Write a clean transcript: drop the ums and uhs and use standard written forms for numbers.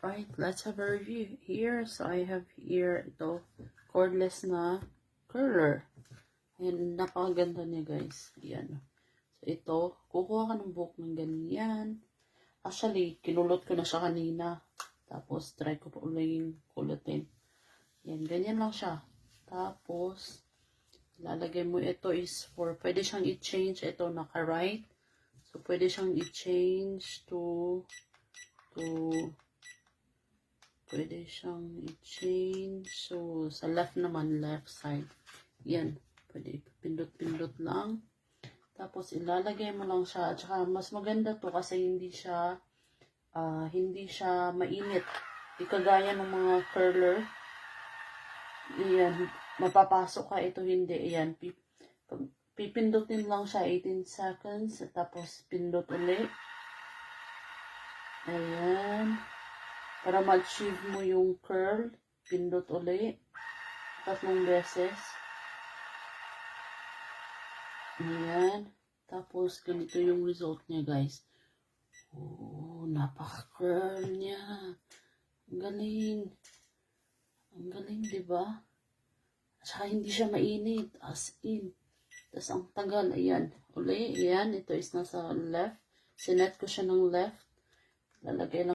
Right, let's have a review here. So I have here ito, cordless na curler. Ayan, napakaganda niya guys. Ayan. So ito, kukuha ka ng buhok ng ganyan. Actually, kinulot ko na siya kanina. Tapos, try ko pa ulit kulutin. Ayan, ganyan lang siya. Tapos, lalagay mo ito is for, pwede siyang i-change. Ito, naka-right. So, pwede siyang i-change pwede siyang i-change. So, sa left naman, left side. Yan. Pwede pindot-pindot lang. Tapos, ilalagay mo lang siya. At saka, mas maganda to kasi hindi siya mainit. Di kagaya ng mga curler. Ayan. Mapapasok ka. Ito hindi. Ayan. Pipindutin lang siya 18 seconds. Tapos, pindot ulit. Ayan. Para ma-achieve mo yung curl, pindot ulit. 3 beses. Ayan. Tapos, ganito yung result niya, guys. Oh, napaka-curl niya. Ang galing. Ang galing, diba? At saka hindi siya mainit. As in. Tapos, ang tagal. Ayan. Uli. Ayan. Ito is nasa left. Sinet ko siya ng left. Lalagay lang